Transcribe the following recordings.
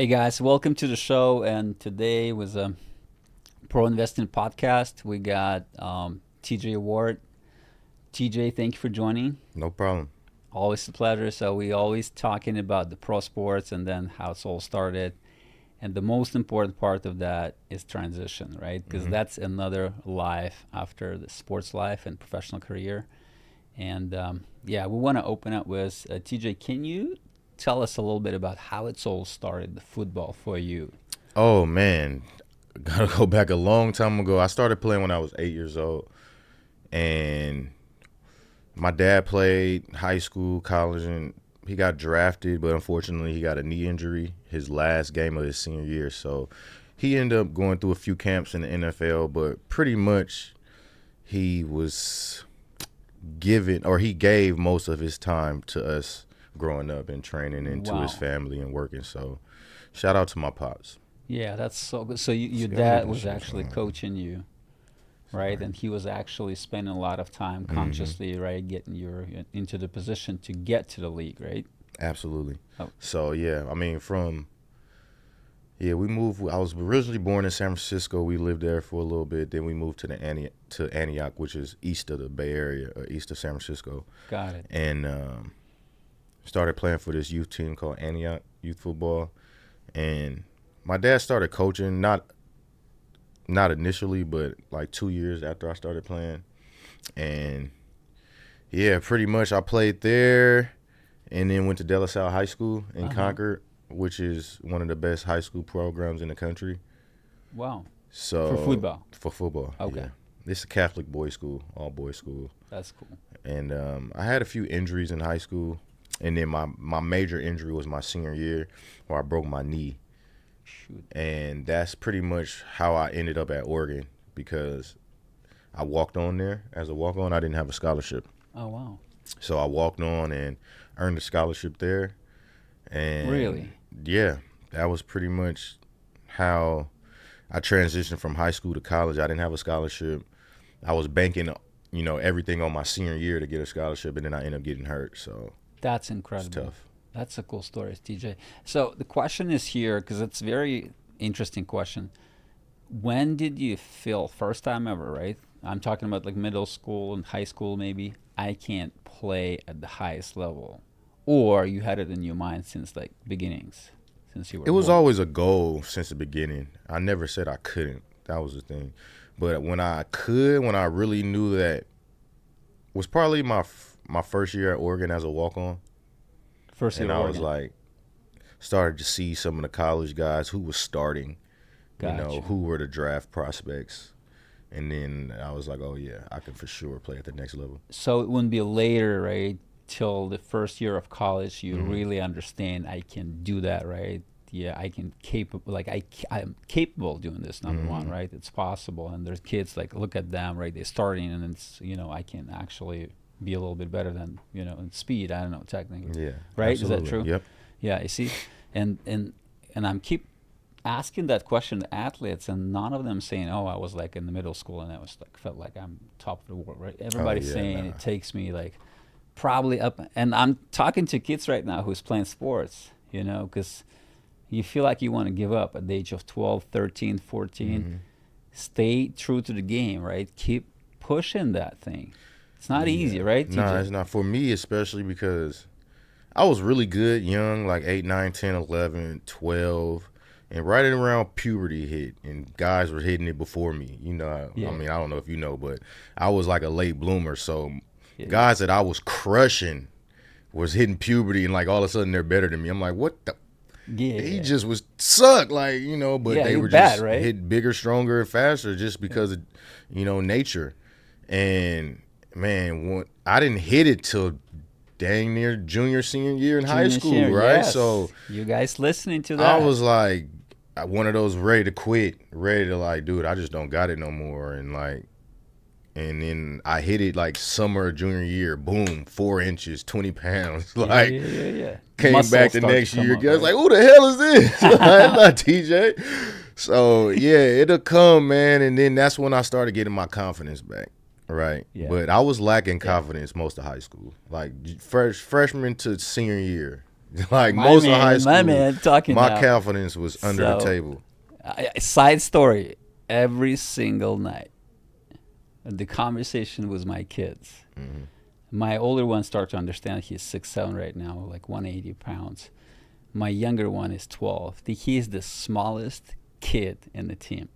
Hey guys, welcome to the show. And today was a Pro Investing podcast. We got TJ Ward. TJ, thank you for joining. No problem. Always a pleasure. So we always talking about the pro sports and then how it's all started. And the most important part of that is transition, right? Because Hmm. that's another life after the sports life and professional career. And yeah, we want to open up with TJ. Can you tell us a little bit about how it's all started, the football for you? Oh man, gotta go back a long time ago. I started playing when I was 8 years old, and my dad played high school, college, and he got drafted, but unfortunately, he got a knee injury his last game of his senior year. So he ended up going through a few camps in the NFL, but pretty much he was given or he gave most of his time to us growing up and training and to his Wow. family and working. So shout out to my pops. Yeah, that's so good. So your See, I'm dad making was sure it's actually on. coaching you, right? Sorry. And he was actually spending a lot of time Hmm. consciously, right, getting you into the position to get to the league, right? Absolutely. Oh, So yeah, I mean, we moved. I was originally born in San Francisco. We lived there for a little bit. Then we moved to Antioch, which is east of the Bay Area, east of San Francisco, got it. and started playing for this youth team called Antioch Youth Football. And my dad started coaching, not initially, but like 2 years after I started playing. And yeah, pretty much I played there, and then went to De La Salle High School in Uh-huh. Concord, which is one of the best high school programs in the country. Wow. For So football. for football, Okay. yeah, it's a Catholic boys' school, all boys school, That's cool. and I had a few injuries in high school, and then my major injury was my senior year, where I broke my knee, Shoot. and that's pretty much how I ended up at Oregon because I walked on there as a walk on. I didn't have a scholarship, Oh, wow. so I walked on and earned a scholarship there. And Really? yeah, that was pretty much how I transitioned from high school to college. I didn't have a scholarship. I was banking, everything on my senior year to get a scholarship, and then I ended up getting hurt. So That's it's incredible. tough. That's a cool story, TJ. So the question is here, because it's very interesting question. When did you feel first time ever, right? I'm talking about like middle school and high school maybe. I can't play at the highest level. Or you had it in your mind since like beginnings, since you It were was born. always a goal since the beginning. I never said I couldn't. That was the thing. But when I really knew that was probably my first year at Oregon as a walk on, First year and I was Oregon. like started to see some of the college guys who was starting, Gotcha. who were the draft prospects. And then I was like, oh, yeah, I can for sure play at the next level. So it wouldn't be later, right? Till the first year of college, you Hmm. really understand I can do that, right? Yeah, I can capable like I'm capable of doing this. Number one, Hmm. right? It's possible, and there's kids like look at them, right? They're starting, and it's I can actually be a little bit better than in speed. I don't know technically, Yeah, right? Is that absolutely. true? Yep. Yeah, you see, and I'm keep asking that question to athletes, and none of them saying, "Oh, I was like in the middle school, and I was like felt like I'm top of the world." Right? Oh, Everybody's yeah, saying nah. it takes me like probably up, and I'm talking to kids right now who's playing sports, because you feel like you want to give up at the age of 12, 13, 14. Hmm. Stay true to the game, right? Keep pushing that thing. It's not Yeah. easy, right, Nah, TJ? it's not for me, especially because I was really good young, like 8, 9, 10, 11, 12. And right around puberty hit, and guys were hitting it before me. I Yeah, mean, I don't know if you know, but I was like a late bloomer. So yeah, yeah, guys that I was crushing was hitting puberty, and like all of a sudden they're better than me. I'm like, what the? He yeah, just was suck, like, but yeah. they You were bad, just right? hit bigger, stronger, and faster just because of, nature. And man, I didn't hit it till dang near junior, senior year in high Junior, school, senior, right? So yes. You guys listening to I that? was like, one of those ready to quit, ready to like, dude, I just don't got it no more. And then I hit it like summer junior year, boom, 4 inches, 20 pounds. Yeah, Like, yeah, yeah, yeah. came back Muscles the start to next come year, up, guys right? like, who the hell is this? Like, it's not TJ. So yeah, it'll come, man. And then that's when I started getting my confidence back. Right. Yeah, But I was lacking yeah. confidence most of high school. Like freshman to senior year. Like My most of man, high my school, man, talking my now. confidence was under the So, table. Side story. Every single night, the conversation was my kids. Hmm. My older one starts to understand. He's 6'7" right now, like 180 pounds. My younger one is 12. He's the smallest kid in the team.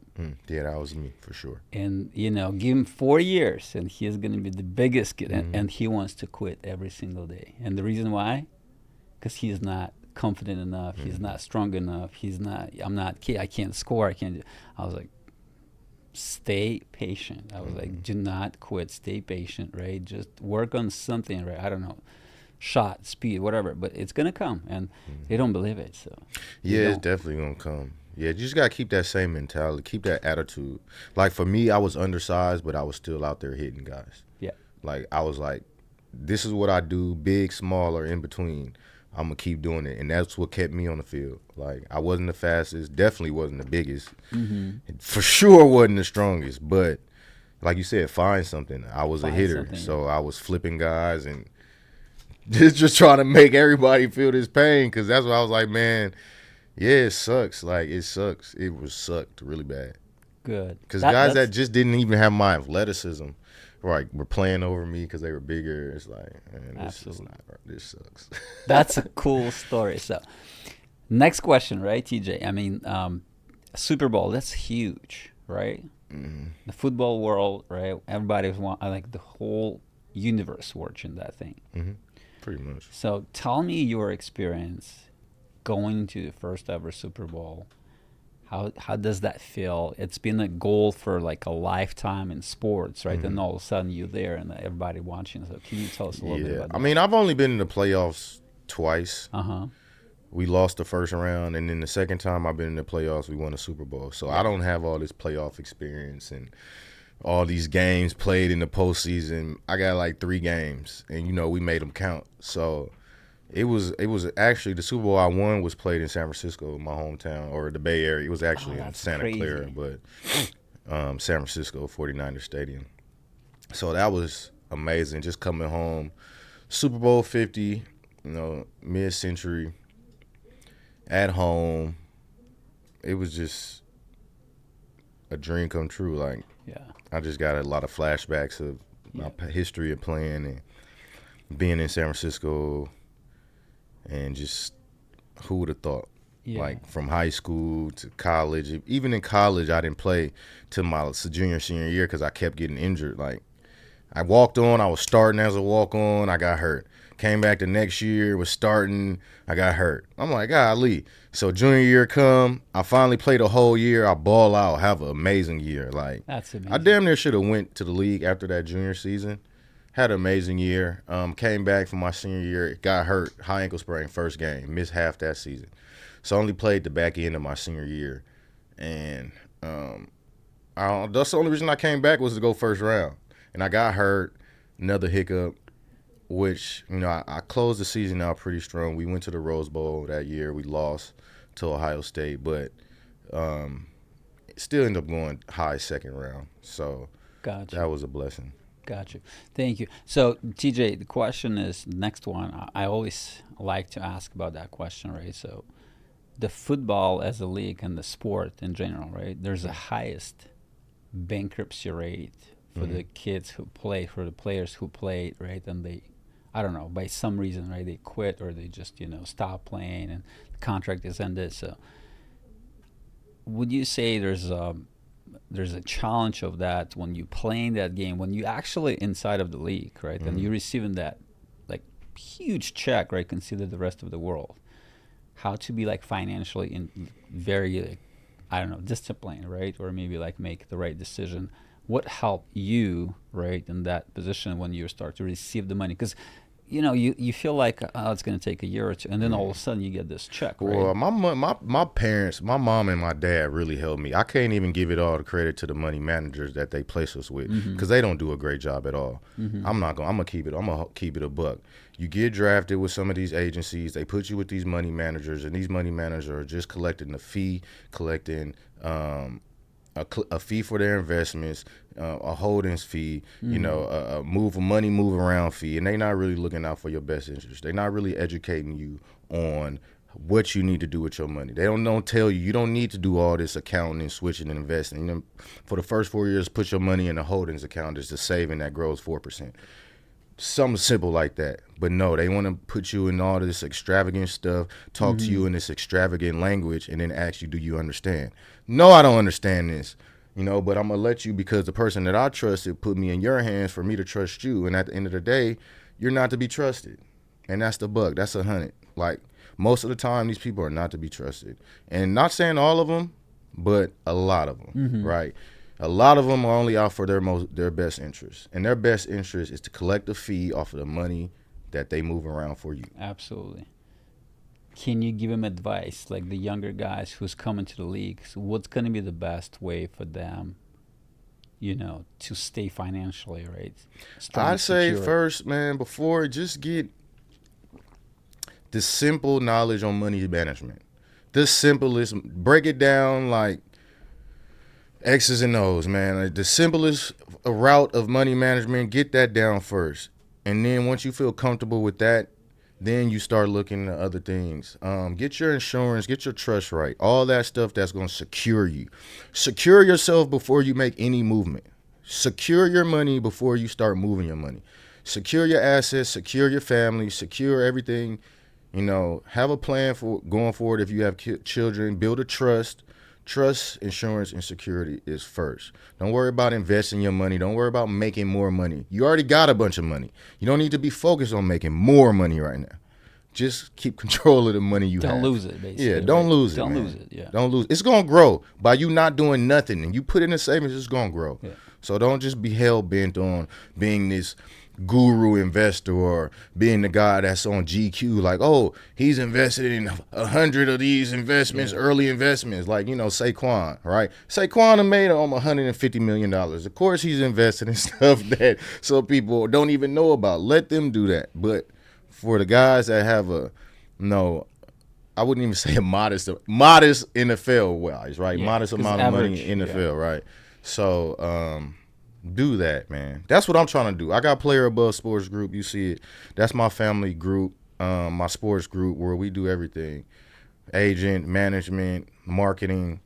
Yeah, that was me for sure. And, give him 4 years and he's going to be the biggest kid. Hmm. And he wants to quit every single day. And the reason why? Because he's not confident enough. He's not strong enough. I'm not, I can't score. I was like, stay patient. I was like, do not quit. Stay patient, right? Just work on something, right? I don't know, shot, speed, whatever. But it's gonna come, and they don't believe it. So Yeah, it's definitely gonna come. Yeah, you just gotta keep that same mentality, keep that attitude. Like for me, I was undersized, but I was still out there hitting guys. yeah, Like I was like, this is what I do, big, small, or in between. I'm gonna keep doing it, and that's what kept me on the field. Like I wasn't the fastest, definitely wasn't the biggest, for sure wasn't the strongest. But like you said, find something. I was a Find hitter, something, so I was flipping guys and just trying to make everybody feel this pain. Because that's what I was like, man. Yeah, it sucks. Like it sucks. It was sucked really bad. good. Because guys that just didn't even have my athleticism, right, were playing over me because they were bigger. It's like, man, this sucks. That's a cool story. So, next question, right, TJ? I mean, Super Bowl. That's huge, right? The football world, right? Everybody's like the whole universe watching that thing. Pretty much. So tell me your experience going to the first ever Super Bowl. How does that feel? It's been a goal for like a lifetime in sports, right? And all of a sudden you're there and everybody watching. So can you tell us a little bit about that? I mean, I've only been in the playoffs twice. Uh-huh. We lost the first round, and then the second time I've been in the playoffs, we won a Super Bowl. So I don't have all this playoff experience and all these games played in the postseason. I got like 3 games, and we made them count. So it was actually the Super Bowl I won was played in San Francisco, my hometown, or the Bay Area. It was actually in Santa Clara, but San Francisco 49ers Stadium. So that was amazing. Just coming home, Super Bowl 50, mid-century, at home. It was just a dream come true. Like, Yeah. I just got a lot of flashbacks of my history of playing and being in San Francisco, and just who would have thought? Yeah. Like from high school to college. Even in college, I didn't play till my junior, senior year because I kept getting injured. Like I walked on, I was starting as a walk-on, I got hurt. Came back the next year, was starting, I got hurt. I'm like, golly. So junior year come, I finally played a whole year, I ball out, have an amazing year. Like That's amazing. I damn near should have went to the league after that junior season. Had an amazing year. Came back from my senior year, got hurt, high ankle sprain, first game, missed half that season. So I only played the back end of my senior year. And that's the only reason I came back was to go first round. And I got hurt, another hiccup, which, I closed the season out pretty strong. We went to the Rose Bowl that year. We lost to Ohio State, but still ended up going high second round. So Gotcha. that was a blessing. Gotcha. Thank you. So, TJ, the question is next one. I always like to ask about that question, right? So, the football as a league and the sport in general, right? There's the highest bankruptcy rate for the kids who play, for the players who played, right? And they, I don't know, by some reason, right? They quit or they just, stop playing and the contract is ended. So, would you say there's a challenge of that when you playing that game, when you actually inside of the league, right? And you're receiving that like huge check, right? Consider the rest of the world. How to be like financially very, like, I don't know, disciplined, right? Or maybe like make the right decision. What helped you, right, in that position when you start to receive the money? Because you feel like it's going to take a year or two, and then all of a sudden you get this check, right? Well, my parents, my mom and my dad really helped me. I can't even give it all the credit to the money managers that they place us with, because they don't do a great job at all. I'm gonna keep it a buck. You get drafted with some of these agencies, they put you with these money managers, and these money managers are just collecting a fee, collecting a fee for their investments, a holdings fee, a move around fee, and they're not really looking out for your best interest. They're not really educating you on what you need to do with your money. They don't tell you don't need to do all this accounting and switching and investing. You know, for the first 4 years, put your money in a holdings account. It's a saving that grows 4%. Something simple like that. But no, they want to put you in all this extravagant stuff, talk to you in this extravagant language, and then ask you, do you understand? No, I don't understand this. You know, but I'm going to let you, because the person that I trusted put me in your hands for me to trust you. And at the end of the day, you're not to be trusted. And that's the buck. That's 100. Like, most of the time, these people are not to be trusted. And not saying all of them, but a lot of them, right? A lot of them are only out for their best interest. And their best interest is to collect a fee off of the money that they move around for you. Absolutely. Can you give them advice, like the younger guys who's coming to the league? So what's going to be the best way for them, you know, to stay financially, right? I'd say first, man, before, just get the simple knowledge on money management. The simplest, break it down like X's and O's, man. Like the simplest route of money management, get that down first. And then once you feel comfortable with that, then you start looking at other things. Get your insurance, get your trust right. All that stuff that's going to secure you. Secure yourself before you make any movement. Secure your money before you start moving your money. Secure your assets, secure your family, secure everything. You know, have a plan for going forward. If you have children, build a trust. Trust, insurance, and security is first. Don't worry about investing your money. Don't worry about making more money. You already got a bunch of money. You don't need to be focused on making more money right now. Just keep control of the money you have. Don't lose it, basically. Yeah, don't lose it, Don't man. lose it, yeah. Don't lose it. It's going to grow. By you not doing nothing and you put it in a savings, it's going to grow. Yeah. So don't just be hell-bent on being this guru investor or being the guy that's on GQ, like, oh, he's invested in 100 of these investments, early investments, like, you know, Saquon, right? Saquon made almost $150 million. Of course, he's invested in stuff that some people don't even know about. Let them do that. But for the guys that have I wouldn't even say a modest NFL wise, right? Yeah, Modest amount of money in NFL, right? So, do that, man. That's what I'm trying to do. I got Player Above Sports Group. You see it. That's my family group, my sports group, where we do everything. Agent, management, marketing,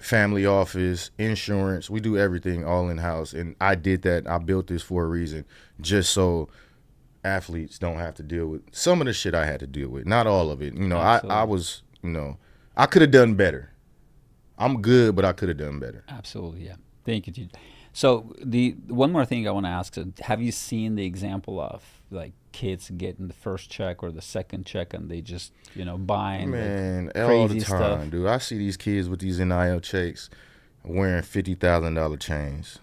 family office, insurance. We do everything all in-house. And I did that. I built this for a reason, just so athletes don't have to deal with some of the shit I had to deal with. Not all of it. You know, I was, you know, I could have done better. I'm good, but I could have done better. Absolutely, yeah. Thank you, TJ. So the one more thing I want to ask is, have you seen the example of like kids getting the first check or the second check and they just, you know, buying like all the crazy time, stuff? dude. I see these kids with these NIL checks wearing $50,000 chains,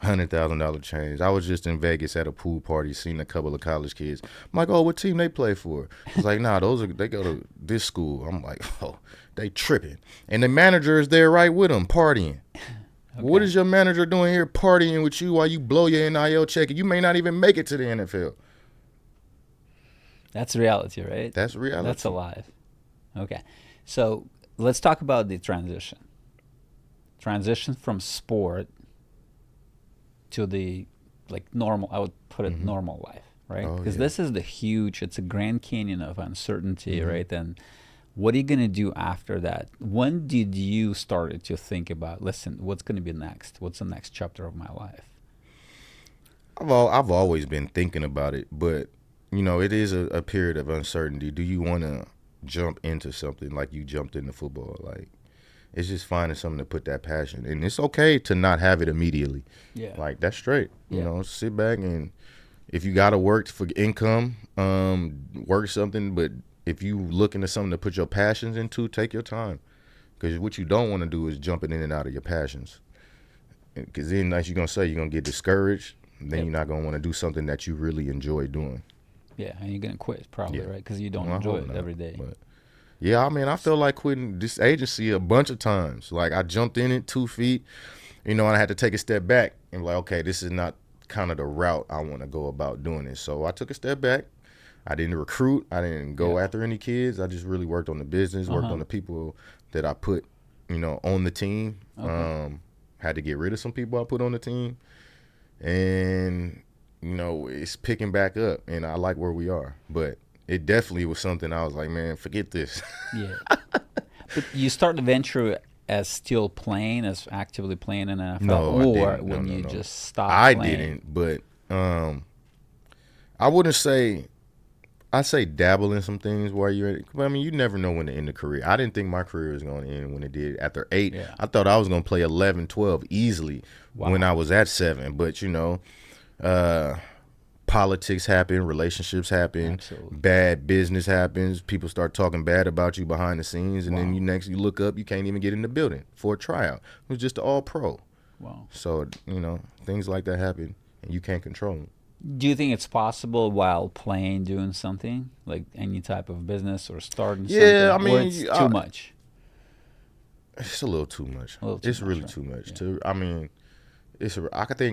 $100,000 chains. I was just in Vegas at a pool party, seen a couple of college kids. I'm like, oh, what team they play for? It's like, nah, they go to this school. I'm like, oh, they tripping. And the manager is there right with them, partying. Okay. What is your manager doing here partying with you while you blow your NIL check and you may not even make it to the NFL? That's reality, right? That's reality. That's alive. Okay. So let's talk about the transition. Transition from sport to the like normal, I would put it normal life, right? Because this is it's a Grand Canyon of uncertainty, right? And what are you going to do after that? When did you started to think about, listen, what's going to be next? What's the next chapter of my life? I've always been thinking about it, but, you know, it is a period of uncertainty. Do you want to jump into something like you jumped into football? Like, it's just finding something to put that passion. And it's okay to not have it immediately. Yeah. Like, that's straight. You know, sit back and if you got to work for income, work something, but if you look into something to put your passions into, take your time. Because what you don't want to do is jumping in and out of your passions. Because then, like you're going to say, you're going to get discouraged. Then you're not going to want to do something that you really enjoy doing. Yeah, and you're going to quit probably, right? Because you don't enjoy it every day. But yeah, I mean, I feel like quitting this agency a bunch of times. Like, I jumped in it 2 feet, you know, and I had to take a step back and like, okay, this is not kind of the route I want to go about doing this. So I took a step back. I didn't recruit. I didn't go after any kids. I just really worked on the business, worked on the people that I put, you know, on the team. Had to get rid of some people I put on the team. And you know, it's picking back up, and I like where we are. But it definitely was something I was like, man, forget this. Yeah. But you start the venture as still playing, as actively playing in NFL, No, I or didn't. when No, you no. just stopped I playing? didn't, but I wouldn't say. I say dabble in some things while you're at it. I mean, you never know when to end a career. I didn't think my career was going to end when it did. After 8, Yeah. I thought I was going to play 11, 12 easily when I was at 7. But, you know, politics happen, relationships happen, Absolutely. bad business happens. People start talking bad about you behind the scenes. And then you look up, you can't even get in the building for a tryout. It was just all pro. Wow. So, you know, things like that happen, and you can't control them. Do you think it's possible while playing, doing something like any type of business or starting Yeah, something? I Or mean, it's too much. It's a little too much. A little too It's much, really right? too much. Yeah. I mean,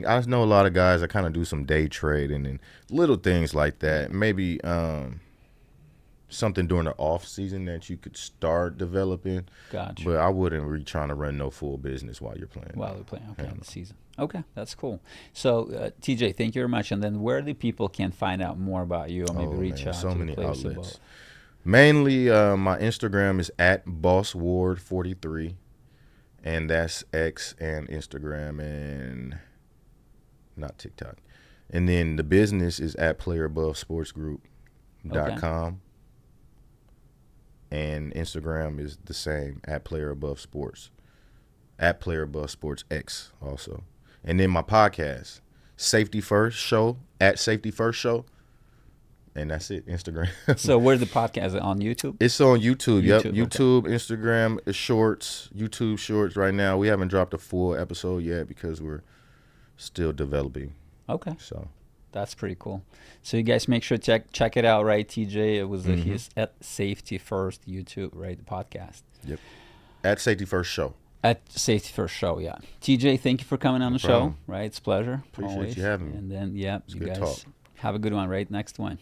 I know a lot of guys that kind of do some day trading and little things like that. Maybe something during the off season that you could start developing. Gotcha. But I wouldn't be trying to run no full business while you're playing. While we're playing, okay, Yeah. in the season. Okay, that's cool. So, TJ, thank you very much. And then where the people can find out more about you or maybe reach out so to many the players outlets. about? Mainly, my Instagram is at BossWard43, and that's X and Instagram and not TikTok. And then the business is at PlayerAboveSportsGroup.com. And Instagram is the same, at PlayerAboveSports. At PlayerAboveSportsX also. And then my podcast, Safety First Show, at Safety First Show. And that's it, Instagram. So where's the podcast? Is it on YouTube? It's on YouTube. Yep, YouTube, YouTube, Instagram, Shorts, YouTube Shorts right now. We haven't dropped a full episode yet because we're still developing. Okay, So that's pretty cool. So you guys make sure to check it out, right? TJ, it was his at Safety First YouTube, right? The podcast. Yep. At Safety First Show. At Safety First Show, yeah. TJ, thank you for coming on the show, problem. right? It's a pleasure. Appreciate always. you having me. And then, yeah, you good guys talk. have a good one, right? Next one.